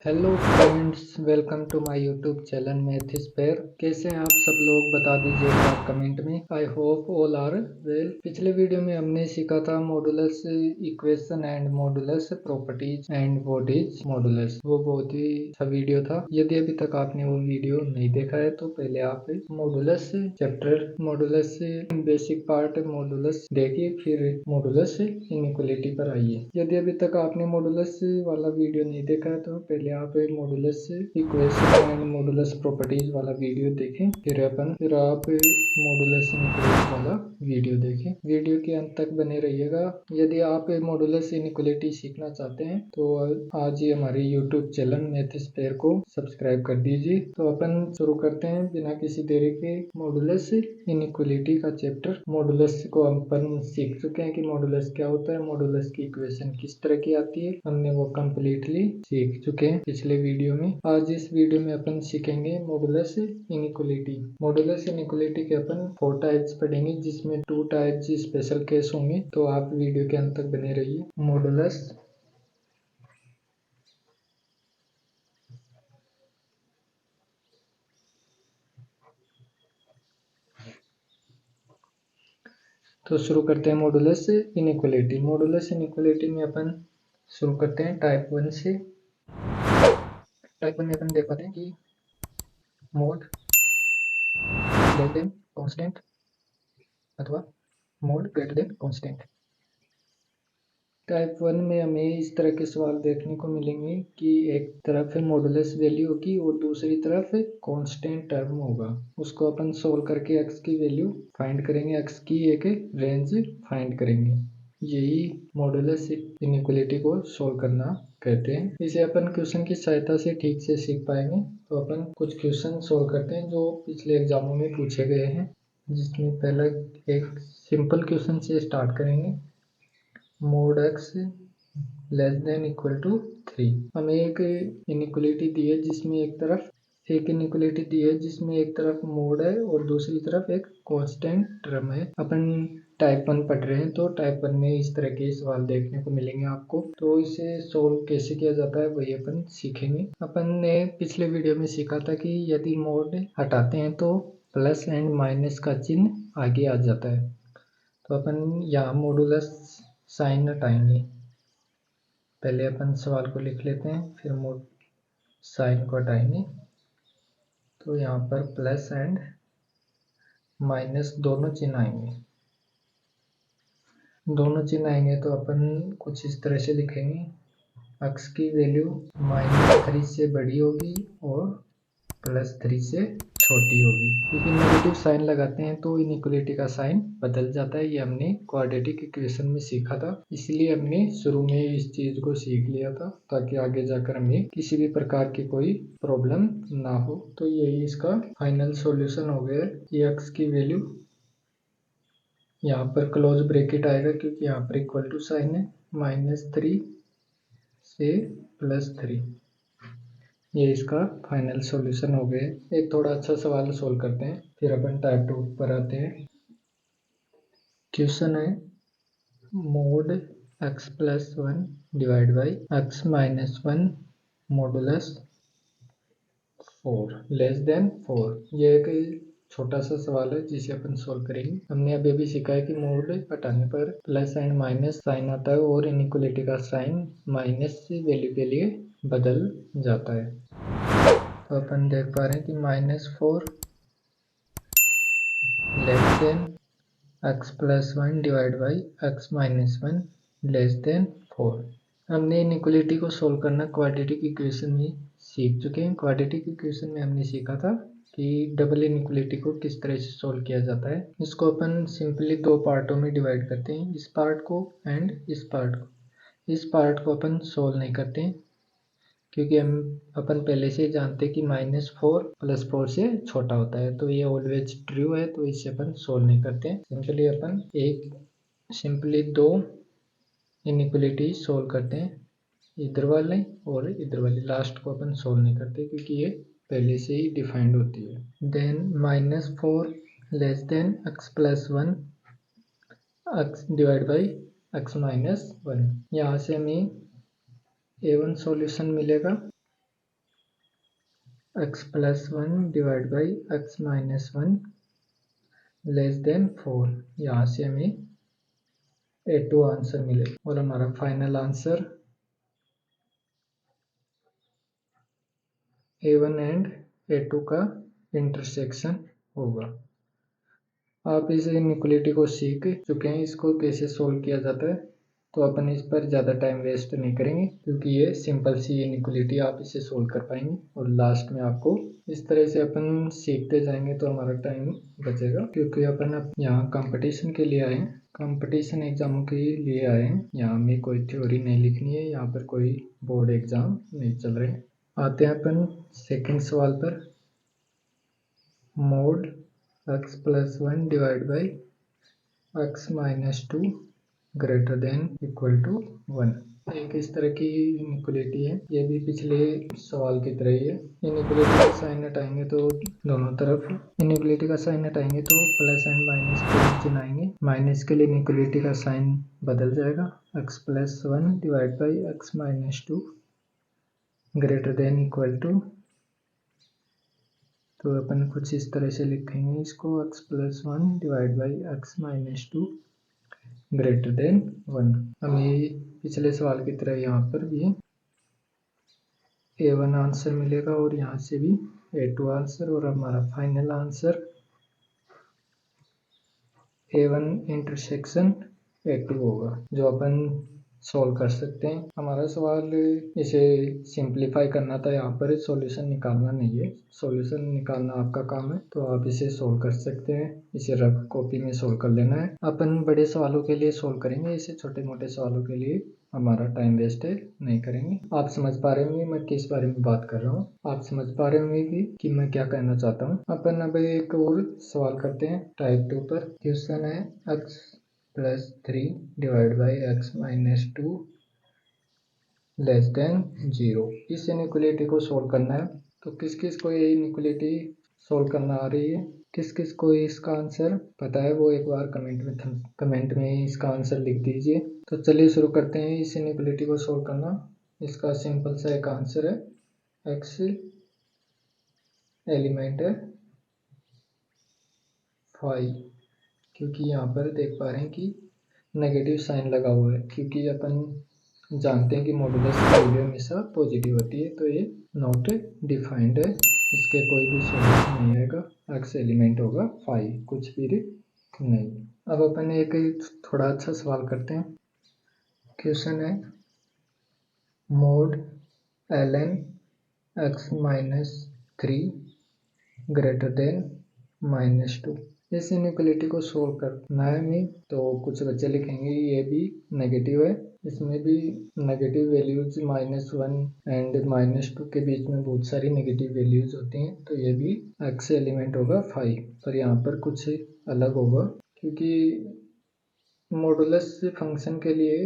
Hello friends, welcome to my YouTube channel Math Spare. कैसे हैं आप सब लोग, बता दीजिएगा कमेंट में। I hope all are well. पिछले वीडियो में हमने सीखा था modulus equation and modulus properties and what is modulus. वो बहुत ही अच्छा वीडियो था। यदि अभी तक आपने वो वीडियो नहीं देखा है तो पहले आप modulus chapter modulus basic part modulus देखिए, फिर मॉडुलस इनइक्वालिटी पर आइए। यदि अभी तक आपने मॉडुलस वाला वीडियो नहीं देखा है तो पहले आप modulus equation and modulus properties वाला वीडियो देखें, फिर आप मॉडुलस इनइक्वालिटी वाला वीडियो देखें। वीडियो के अंत तक बने रहिएगा। यदि आप मॉडुलस इनइक्वालिटी सीखना चाहते हैं तो आज ही हमारे यूट्यूब चैनल मैथ स्पेयर को सब्सक्राइब कर दीजिए। तो अपन शुरू करते हैं बिना किसी देरी के। मॉडुलस इनइक्वालिटी का चैप्टर। मॉडुलस को अपन सीख चुके हैं कि मॉडुलस क्या होता है, मॉडुलस की इक्वेशन किस तरह की आती है, हमने वो कम्प्लीटली सीख चुके हैं पिछले वीडियो में। आज इस वीडियो में अपन सीखेंगे मॉडुलस इनइक्वालिटी। मॉडुलस इनइक्वालिटी के अपन 4 टाइप्स पढ़ेंगे, जिसमें 2 टाइप्स स्पेशल केस होंगे। तो आप वीडियो के अंत तक बने रहिए। मॉडुलस तो शुरू करते हैं मॉडुलस इनइक्वालिटी। मॉडुलस इनइक्वालिटी में अपन शुरू करते हैं टाइप 1 से। टाइप 1 में अपन देख पाते हैं कि मोड लेस देन कांस्टेंट अथवा mode greater than constant. Type 1 में हमें इस तरह के सवाल देखने को मिलेंगे कि एक तरफ है मॉडुलस वैल्यू होगी और दूसरी तरफ कांस्टेंट टर्म होगा। उसको अपन सोल्व करके x की वैल्यू फाइंड करेंगे, x की एक रेंज फाइंड करेंगे। यही मॉडुलस इनइक्वालिटी को सोल्व करना कहते हैं। इसे अपन क्वेश्चन की सहायता से ठीक से सीख पाएंगे। तो अपन कुछ क्वेश्चन सोल्व करते हैं जो पिछले एग्जामों में पूछे गए हैं, जिसमें पहला एक सिंपल क्वेश्चन से स्टार्ट करेंगे। Mod x less than equal to 3। हमें एक इनइक्वालिटी दी है जिसमें एक तरफ मोड है और दूसरी तरफ एक कांस्टेंट टर्म है। अपन टाइप 1 पढ़ रहे हैं तो टाइप 1 में इस तरह के सवाल देखने को मिलेंगे आपको। तो इसे सोल्व कैसे किया जाता है वही अपन सीखेंगे। अपन ने पिछले वीडियो में सीखा था कि यदि मोड हटाते हैं तो प्लस एंड माइनस का चिन्ह आगे आ जाता है। तो अपन यहाँ मॉडुलस साइन हटाएंगे। पहले अपन सवाल को लिख लेते हैं, फिर मोड साइन को हटाएंगे। तो यहाँ पर प्लस एंड माइनस दोनों चिन्ह आएंगे। तो अपन कुछ इस तरह से लिखेंगे, x की वैल्यू -3 से बड़ी होगी और +3 से छोटी होगी। क्योंकि नेगेटिव साइन लगाते हैं तो इनइक्वालिटी का साइन बदल जाता है। ये हमने क्वाड्रेटिक इक्वेशन में सीखा था, इसलिए हमने शुरू में इस चीज को सीख लिया था ताकि आगे जाकर हमें किसी भी प्रकार की कोई प्रॉब्लम ना हो। तो यही इसका फाइनल सॉल्यूशन हो गया। ये x की वैल्यू यहाँ पर क्लोज ब्रैकेट आएगा क्योंकि यहाँ पर इक्वल टू साइन है, -3 से +3। ये इसका फाइनल सॉल्यूशन हो गया। एक थोड़ा अच्छा सवाल सोल्व करते हैं, फिर अपन टाइप 2 पर आते हैं। क्वेश्चन है mode x+1 divide by x-1 modulus 4 less than 4। ये एक छोटा सा सवाल है जिसे अपन सोल्व करेंगे। हमने अभी भी सीखा है कि मोड हटाने पर प्लस एंड माइनस साइन आता है और इनइक्वालिटी का साइन माइनस वैल्यू के लिए बदल जाता है। तो अपन देख पा रहे हैं कि -4 less than x+1 divide by x-1 less than 4। हमने इनइक्वालिटी को सोल्व करना क्वाड्रेटिक इक्वेशन में सीख चुके हैं। क्वाड्रेटिक इक्वेशन में हमने सीखा था कि डबल इनइक्वालिटी को किस तरह से सोल्व किया जाता है। इसको अपन सिंपली 2 पार्टों में डिवाइड करते हैं, इस पार्ट को एंड इस पार्ट को। इस पार्ट को अपन सोल्व नहीं करते हैं क्योंकि अपन पहले से जानते हैं कि -4 + 4 से छोटा होता है, तो ये ऑलवेज ट्रू है, तो इसे अपन सोल्व नहीं करते हैं। सिंपली 2 इनइक्वालिटी सोल्व करते हैं, इधर वाले और इधर वाली। लास्ट को अपन सोल्व नहीं करते क्योंकि ये पहले से ही डिफाइंड होती है। Then -4 less than x+1 x divide by x-1। यहाँ से हमें A1 सॉल्यूशन मिलेगा x plus 1 divide by x minus 1 less than 4। यहाँ से हमें A2 आंसर मिले और हमारा final answer A1 and A2 का इंटरसेक्शन होगा। आप इस इनइक्वालिटी को सीख चुके हैं, इसको कैसे सोल्व किया जाता है, तो अपन इस पर ज़्यादा टाइम वेस्ट नहीं करेंगे क्योंकि ये सिंपल सी इनइक्वालिटी, आप इसे सोल्व कर पाएंगे। और लास्ट में आपको इस तरह से अपन सीखते जाएंगे तो हमारा टाइम बचेगा, क्योंकि अपन अब यहाँ कंपटीशन के लिए आए हैं, कंपटीशन एग्जामों के लिए आए हैं। यहाँ हमें कोई थ्योरी नहीं लिखनी है, यहाँ पर कोई बोर्ड एग्जाम नहीं चल रहे। आते हैं अपन सेकेंड सवाल पर। Mod x plus 1 divide by x minus 2 greater than equal to 1। एक इस तरह की इनइक्वालिटी है, ये भी पिछले सवाल की तरह ही है। इनइक्वालिटी का साइन हटाएंगे तो दोनों तरफ इनइक्वालिटी का साइन हटाएंगे तो प्लस एंड माइनस के चिन्ह आएंगे। माइनस के लिए इनइक्वालिटी का साइन बदल जाएगा, x plus 1 divide by x minus 2 greater than equal to, तो अपन कुछ इस तरह से लिखेंगे इसको, x plus 1 divide by x minus 2 greater than 1। हमें पिछले सवाल की तरह यहाँ पर भी A1 आंसर मिलेगा और यहाँ से भी A2 आंसर, और हमारा final answer A1 intersection A2 होगा, जो अपन सोल्व कर सकते हैं। हमारा सवाल इसे सिंप्लीफाई करना था, यहाँ पर सॉल्यूशन निकालना नहीं है। सॉल्यूशन निकालना आपका काम है, तो आप इसे सोल्व कर सकते हैं। इसे रफ कॉपी में सोल्व कर लेना है। अपन बड़े सवालों के लिए सोल्व करेंगे, इसे छोटे मोटे सवालों के लिए हमारा टाइम वेस्ट नहीं करेंगे। आप समझ पा रहे होंगे मैं किस बारे में बात कर रहा हूँ, आप समझ पा रहे होंगे कि मैं क्या कहना चाहता हूँ। अपन अब एक और सवाल करते हैं टाइप 2 पर। क्वेश्चन है x plus 3 divide by x minus 2 less than 0। इस इनइक्वालिटी को सोल्व करना है, तो किस किस को ये इनइक्वालिटी सोल्व करना आ रही है, किस किस को इसका आंसर पता है, वो एक बार कमेंट में इसका आंसर लिख दीजिए। तो चलिए शुरू करते हैं इस इनइक्वालिटी को सोल्व करना। इसका सिंपल सा एक आंसर है, x एलिमेंट है 5, क्योंकि यहाँ पर देख पा रहे हैं कि नेगेटिव साइन लगा हुआ है, क्योंकि अपन जानते हैं कि मॉडुलस की वैल्यू हमेशा पॉजिटिव होती है, तो ये नॉट डिफाइंड है, इसके कोई भी सॉल्यूशन नहीं आएगा। x एलिमेंट होगा 5, कुछ भी नहीं। अब अपन एक थोड़ा अच्छा सवाल करते हैं। क्वेश्चन है mode ln x minus 3 greater than minus 2। इस इनइक्वालिटी को सोल्व करना है हमें, तो कुछ बच्चे लिखेंगे ये भी नेगेटिव है, इसमें भी नेगेटिव वैल्यूज -1 एंड -2 के बीच में बहुत सारी नेगेटिव वैल्यूज होती हैं, तो ये भी x एलिमेंट होगा 5। पर यहाँ पर कुछ अलग होगा, क्योंकि मॉडुलस फंक्शन के लिए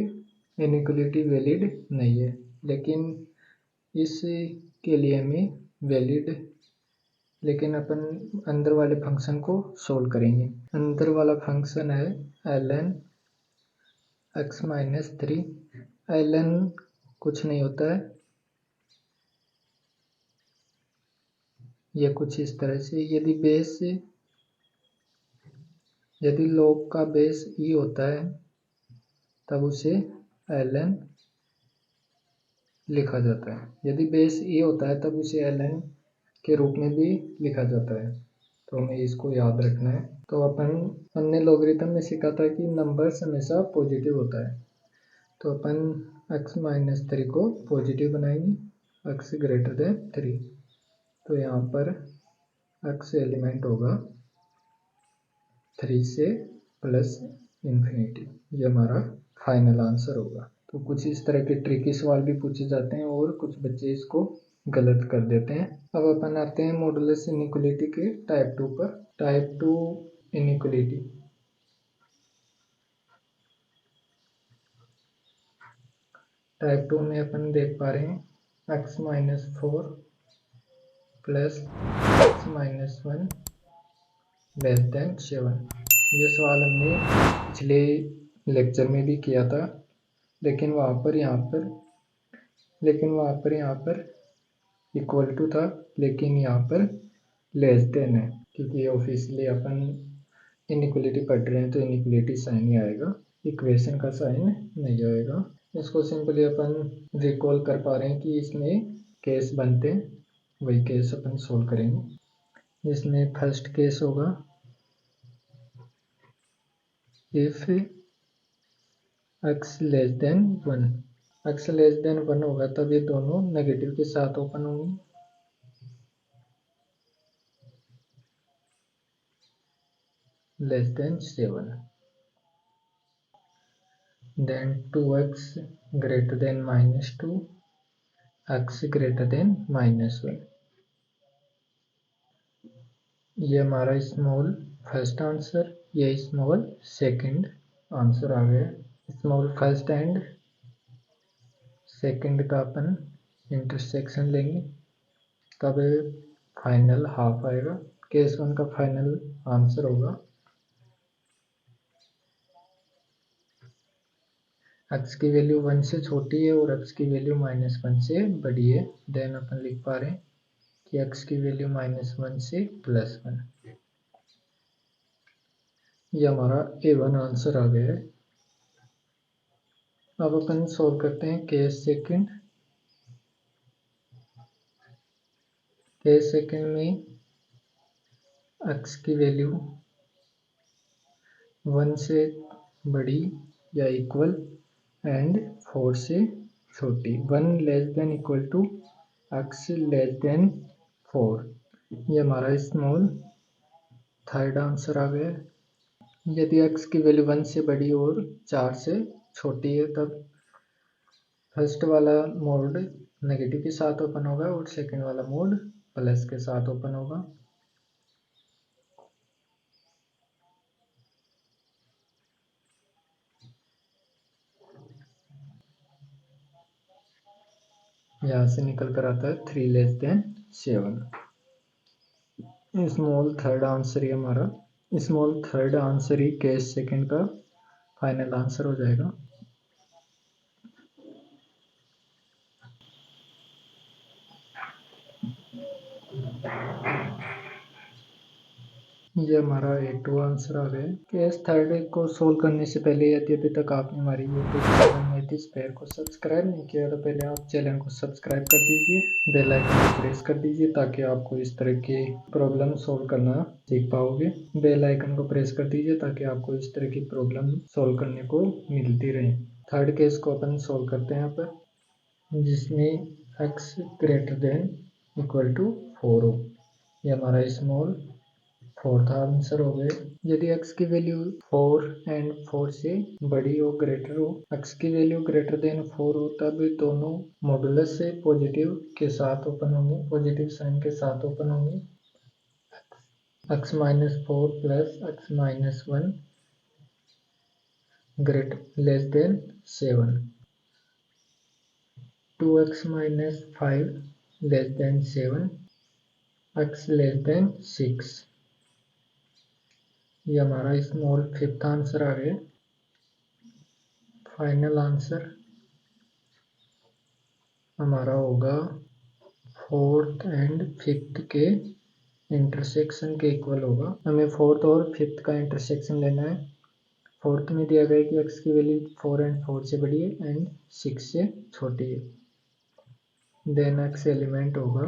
इनइक्वालिटी वैलिड नहीं है, लेकिन इस के लिए हमें वैलिड, लेकिन अपन अंदर वाले फंक्शन को सोल्व करेंगे। अंदर वाला फंक्शन है ln x माइनस 3। ln कुछ नहीं होता है, ये कुछ इस तरह से, यदि log का बेस e होता है तब उसे ln लिखा जाता है, यदि बेस e होता है तब उसे ln के रूप में भी लिखा जाता है, तो हमें इसको याद रखना है। तो अपन हमने लॉगरिथम में सीखा था कि नंबर्स हमेशा पॉजिटिव होता है, तो अपन x माइनस 3 को पॉजिटिव बनाएंगे, x ग्रेटर देन 3, तो यहाँ पर x एलिमेंट होगा 3 से प्लस इन्फिनिटी, ये हमारा फाइनल आंसर होगा। तो कुछ इस तरह के ट्रिकी सवाल भी पूछे जाते हैं और कुछ बच्चे इसको गलत कर देते हैं। अब अपन आते हैं मॉडुलस इनइक्वालिटी के टाइप 2 पर। टाइप 2 इनइक्वालिटी, टाइप 2 में अपन देख पा रहे हैं x minus 4 plus x minus 1 less than 7। ये सवाल हमने पिछले लेक्चर में भी किया था, लेकिन वहाँ पर यहाँ पर इक्वल टू था, लेकिन यहाँ पर लेस देन है, क्योंकि ऑफिशियली अपन इनइक्वलिटी पढ़ रहे हैं तो इनइक्वलिटी साइन ही आएगा, इक्वेशन का साइन नहीं आएगा। इसको सिंपली अपन रिकॉल कर पा रहे हैं कि इसमें केस बनते हैं, वही केस अपन सोल्व करेंगे। इसमें फर्स्ट केस होगा if x less then 1, x less then 1 होगा तब ये दोनों नेगेटिव के साथ ओपन होंगे। Less than 7, then 2x greater than -2, x greater than -1। ये हमारा स्मॉल फर्स्ट आंसर, ये स्मॉल सेकंड आंसर आ गया। स्मॉल फर्स्ट एंड सेकंड का अपन इंटरसेक्शन लेंगे तब फाइनल हाफ आएगा। केस 1 का फाइनल आंसर होगा x की वैल्यू 1 से छोटी है और x की वैल्यू -1 से बड़ी है। देन अपन लिख पा रहे हैं कि x की वैल्यू -1 से +1। ये हमारा A1 आंसर आ गया है। अब अपन सॉल्व करते हैं केस सेकंड। केस सेकंड में x की वैल्यू 1 से बड़ी या इक्वल एंड 4 से छोटी, 1 less than equal to x less than 4। ये हमारा स्मॉल थर्ड आंसर आ गया। यदि x की वैल्यू 1 से बड़ी और 4 से छोटी है तब फर्स्ट वाला मोड नेगेटिव के साथ ओपन होगा और सेकंड वाला मोड प्लस के साथ ओपन होगा। यहाँ से निकल कर आता है 3 less than 7। Small third answer ही हमारा, स्मॉल थर्ड आंसर ही केस सेकंड का फाइनल आंसर हो जाएगा। ये हमारा A2 आंसर आ गया। केस थर्ड को सोल्व करने से पहले यदि अभी तक आपने हमारी यूट्यूब चैनल मैथिस्फेयर को सब्सक्राइब नहीं किया तो पहले आप चैनल को सब्सक्राइब कर दीजिए, बेल आइकन को प्रेस कर दीजिए ताकि आपको इस तरह की प्रॉब्लम सोल्व करना सीख पाओगे। बेल आइकन को प्रेस कर दीजिए ताकि आपको इस तरह की प्रॉब्लम सोल्व करने को मिलती रहे। थर्ड केस को अपन सोल्व करते हैं यहाँ पर, जिसमें x greater than equal to 4 हो। ये हमारा स्मॉल फोर्थ आंसर हो गए। यदि x की वैल्यू 4 एंड 4 से बड़ी हो, ग्रेटर हो, x की वैल्यू ग्रेटर देन 4 हो तब दोनों मॉडुलस से पॉजिटिव के साथ ओपन होंगे, पॉजिटिव साइन के साथ ओपन होंगे। x -4 plus x -1 greater less than 7, 2x -5 less than 7, x less then 6। ये हमारा स्मॉल फिफ्थ आंसर आ गया। फाइनल आंसर हमारा होगा फोर्थ एंड फिफ्थ के इंटरसेक्शन के इक्वल होगा। हमें फोर्थ और फिफ्थ का इंटरसेक्शन लेना है। फोर्थ में दिया गया कि x की वैल्यू 4 एंड 4 से बड़ी है एंड 6 से छोटी है। देन x एलिमेंट होगा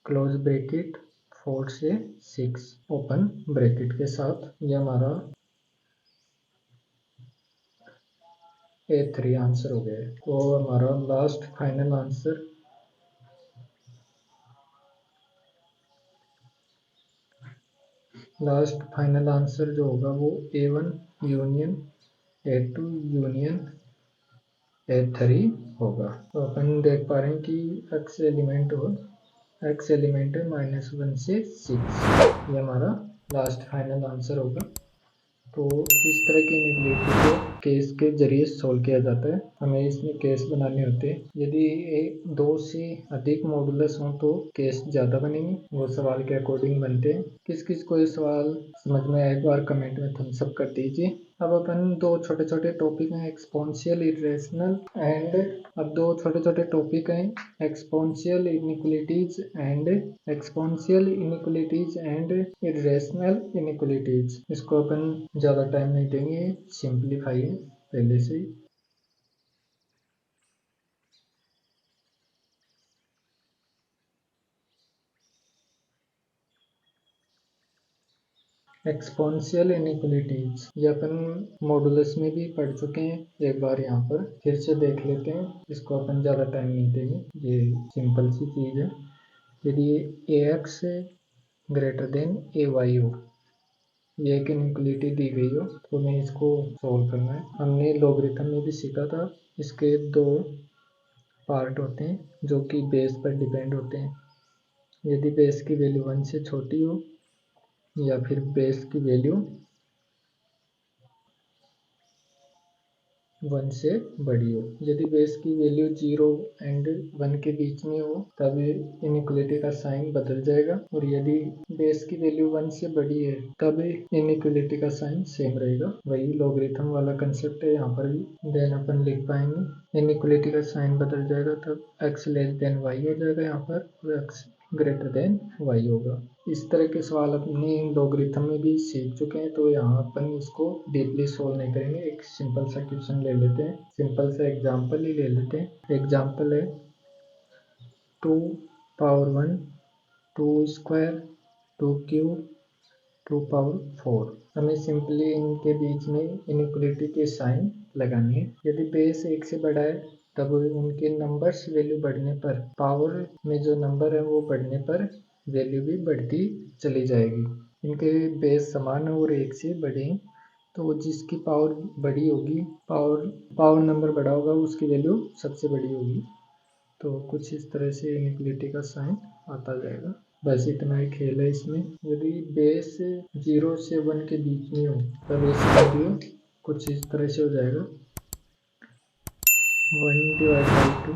क्लोज ब्रैकेट 4 से 6 ओपन ब्रैकेट के साथ। ये हमारा A3 आंसर हो गया है। तो हमारा लास्ट फाइनल आंसर जो होगा वो A1 union A2 union A3 होगा। तो अपन देख पा रहे हैं कि x एलिमेंट है -1 से 6। ये हमारा लास्ट फाइनल आंसर होगा। तो इस तरह की इनइक्वालिटी को केस के जरिए सोल्व किया जाता है। हमें इसमें केस बनाने होते हैं। यदि दो से अधिक मॉडुलस हों तो केस ज़्यादा बनेंगे, वो सवाल के अकॉर्डिंग बनते हैं। किस किस को ये सवाल समझ में आया, एक बार कमेंट में थम्स अप कर दीजिए। अब अपन दो छोटे छोटे टॉपिक हैं, एक्सपोनेंशियल इरेशनल एंड अब दो छोटे छोटे टॉपिक हैं, exponential inequalities and irrational inequalities. इसको अपन ज़्यादा टाइम नहीं देंगे, सिंप्लीफाई है पहले से ही। एक्सपोनेंशियल इनइक्वालिटीज ये अपन मॉडुलस में भी पढ़ चुके हैं, एक बार यहाँ पर फिर से देख लेते हैं। इसको अपन ज़्यादा टाइम नहीं देंगे, ये सिंपल सी चीज़ है। यदि ax ग्रेटर देन ay हो, ये एक इनइक्वालिटी दी गई हो, तो हमें इसको सॉल्व करना है। हमने लॉगरिथम में भी सीखा था, इसके दो पार्ट होते हैं जो कि बेस पर डिपेंड होते हैं। यदि बेस की वैल्यू 1 से छोटी हो या फिर बेस की वैल्यू 1 से बड़ी हो। यदि बेस की वैल्यू 0 एंड 1 के बीच में हो तब इनइक्वालिटी का साइन बदल जाएगा, और यदि बेस की वैल्यू 1 से बड़ी है तब इनइक्वालिटी का साइन सेम रहेगा। वही लॉगरिथम वाला कंसेप्ट है यहाँ पर भी। देन अपन लिख पाएंगे इनइक्वालिटी का साइन बदल जाएगा तब x लेस देन y हो जाएगा यहाँ पर, और x ग्रेटर देन y होगा। इस तरह के सवाल अपने लॉगरिथम में भी सीख चुके हैं, तो यहाँ अपन इसको डीपली सोल्व नहीं करेंगे। एक सिंपल सा क्वेश्चन ले लेते हैं, सिंपल सा एग्जांपल ही ले लेते हैं। एग्जांपल है 2 पावर 1 2 स्क्वायर 2 क्यूब 2 पावर 4। हमें सिंपली इनके बीच में इनइक्वालिटी के साइन लगानी है। यदि बेस 1 से बड़ा है तब उनके नंबर्स वैल्यू बढ़ने पर, पावर में जो नंबर है वो बढ़ने पर वैल्यू भी बढ़ती चली जाएगी। इनके बेस समान और 1 से बड़े हैं, तो जिसकी पावर बड़ी होगी, पावर नंबर बड़ा होगा, उसकी वैल्यू सबसे बड़ी होगी। तो कुछ इस तरह से इनइक्वालिटी का साइन आता जाएगा। बस इतना ही खेल है इसमें। यदि बेस 0 से 1 के बीच में हो तब इसका वैल्यू कुछ इस तरह से हो जाएगा 1 divide by 2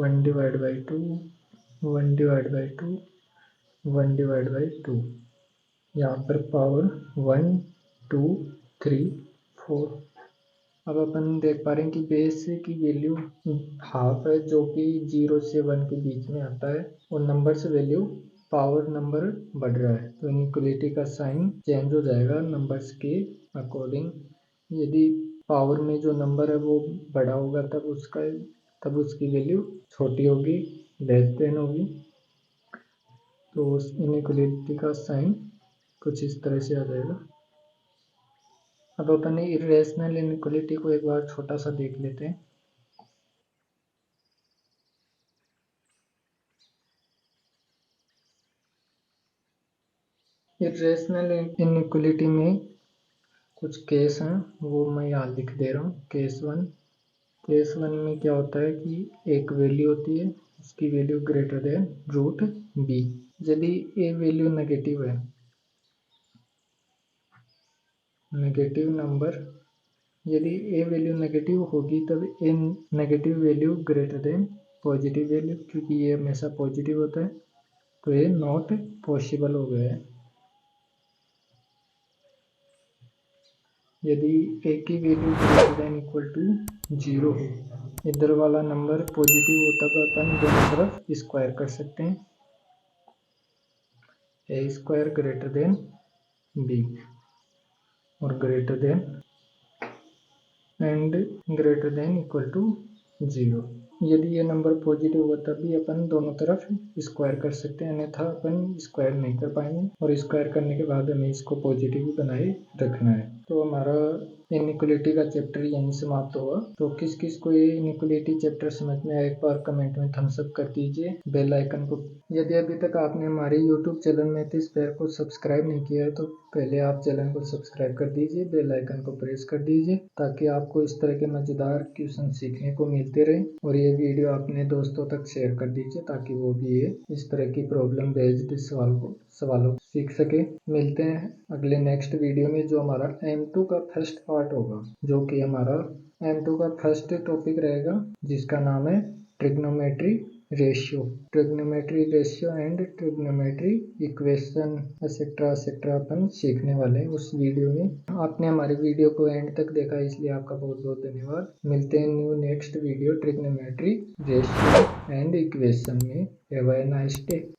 1 divide by 2 1 divide by 2 1 divide by 2। यहाँ पर पावर 1 2 3 4। अब अपन देख पा रहे हैं कि बेस की वैल्यू हाफ है, जो कि 0 से 1 के बीच में आता है, और नंबर से वैल्यू पावर नंबर बढ़ रहा है, तो इनइक्वालिटी का साइन चेंज हो जाएगा नंबर्स के अकॉर्डिंग। यदि पावर में जो नंबर है वो बड़ा होगा तब उसकी वैल्यू छोटी होगी, लेस देन होगी, तो उस इनइक्वालिटी का साइन कुछ इस तरह से आ जाएगा। अब अपन इरेशनल इनइक्वालिटी को एक बार छोटा सा देख लेते हैं। इरेशनल इनइक्वालिटी में कुछ केस हैं, वो मैं यहाँ लिख दे रहा हूँ। केस वन में क्या होता है कि एक वैल्यू होती है, उसकी value greater than root B. यदि ए वैल्यू नेगेटिव है, नेगेटिव नंबर, यदि ए वैल्यू नेगेटिव होगी तब A negative value greater than positive value, क्योंकि ये हमेशा पॉजिटिव होता है, तो ये नॉट पॉसिबल हो गया है। यदि ए की value greater than equal to 0 हो, इधर वाला नंबर पॉजिटिव हो, तब अपन दोनों तरफ स्क्वायर कर सकते हैं। A square greater than b और greater than and greater than equal to 0। यदि ये नंबर पॉजिटिव हो तब भी अपन दोनों तरफ स्क्वायर कर सकते हैं, अन्यथा अपन स्क्वायर नहीं कर पाएंगे, और स्क्वायर करने के बाद हमें इसको पॉजिटिव बनाए रखना है। तो हमारा इनइक्वालिटी का चैप्टर यहीं समाप्त हुआ। तो किस किस को ये इनइक्वालिटी चैप्टर समझ में आया, एक बार कमेंट में थम्स अप कर दीजिए। बेल आइकन को, यदि अभी तक आपने हमारे यूट्यूब चैनल मैथस्फेयर को सब्सक्राइब नहीं किया है तो पहले आप चैनल को सब्सक्राइब कर दीजिए, बेल आइकन को प्रेस कर दीजिए, ताकि आपको इस तरह के मजेदार क्वेश्चन सीखने को मिलते रहे। और ये वीडियो अपने दोस्तों तक शेयर कर दीजिए, ताकि वो भी ये इस तरह की प्रॉब्लम बेस्ड सवालों सीख सके। मिलते हैं अगले नेक्स्ट वीडियो में, जो हमारा M2 का फर्स्ट पार्ट होगा, जो कि हमारा M2 का फर्स्ट टॉपिक रहेगा, जिसका नाम है trigonometry ratio and trigonometry equation etcetera अपन सीखने वाले हैं उस वीडियो में। आपने हमारे वीडियो को एंड तक देखा, इसलिए आपका बहुत बहुत धन्यवाद। मिलते हैं new next video trigonometry ratio and equation में। Have a nice day.